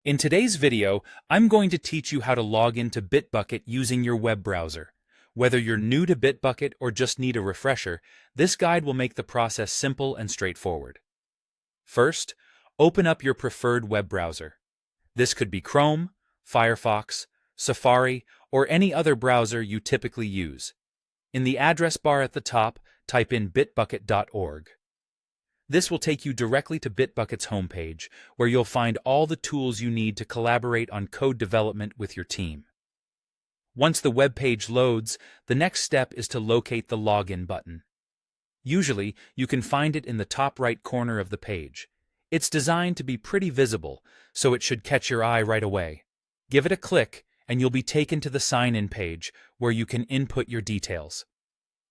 In today's video, I'm going to teach you how to log into Bitbucket using your web browser. Whether you're new to Bitbucket or just need a refresher, this guide will make the process simple and straightforward. First, open up your preferred web browser. This could be Chrome, Firefox, Safari, or any other browser you typically use. In the address bar at the top, type in bitbucket.org. This will take you directly to Bitbucket's homepage, where you'll find all the tools you need to collaborate on code development with your team. Once the web page loads, the next step is to locate the Login button. Usually, you can find it in the top right corner of the page. It's designed to be pretty visible, so it should catch your eye right away. Give it a click, and you'll be taken to the sign-in page, where you can input your details.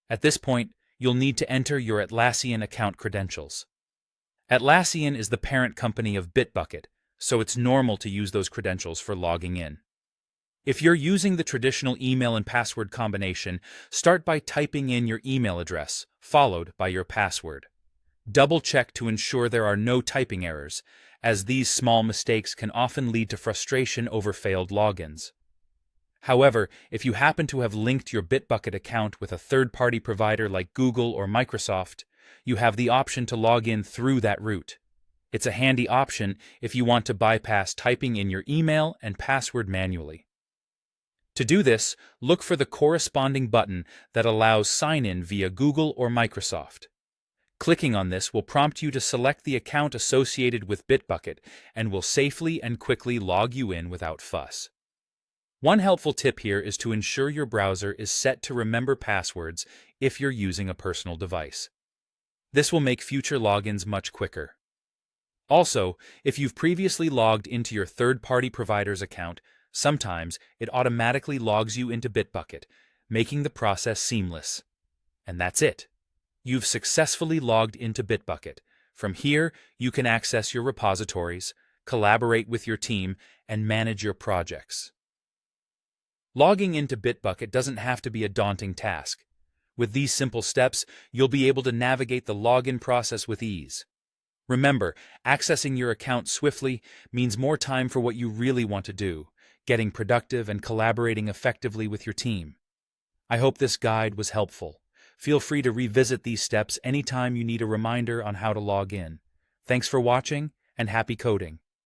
At this point, you'll need to enter your Atlassian account credentials. Atlassian is the parent company of Bitbucket, so it's normal to use those credentials for logging in. If you're using the traditional email and password combination, start by typing in your email address, followed by your password. Double-check to ensure there are no typing errors, as these small mistakes can often lead to frustration over failed logins. However, if you happen to have linked your Bitbucket account with a third-party provider like Google or Microsoft, you have the option to log in through that route. It's a handy option if you want to bypass typing in your email and password manually. To do this, look for the corresponding button that allows sign-in via Google or Microsoft. Clicking on this will prompt you to select the account associated with Bitbucket and will safely and quickly log you in without fuss. One helpful tip here is to ensure your browser is set to remember passwords if you're using a personal device. This will make future logins much quicker. Also, if you've previously logged into your third-party provider's account, sometimes it automatically logs you into Bitbucket, making the process seamless. And that's it. You've successfully logged into Bitbucket. From here, you can access your repositories, collaborate with your team, and manage your projects. Logging into Bitbucket doesn't have to be a daunting task. With these simple steps, you'll be able to navigate the login process with ease. Remember, accessing your account swiftly means more time for what you really want to do, getting productive and collaborating effectively with your team. I hope this guide was helpful. Feel free to revisit these steps anytime you need a reminder on how to log in. Thanks for watching, and happy coding!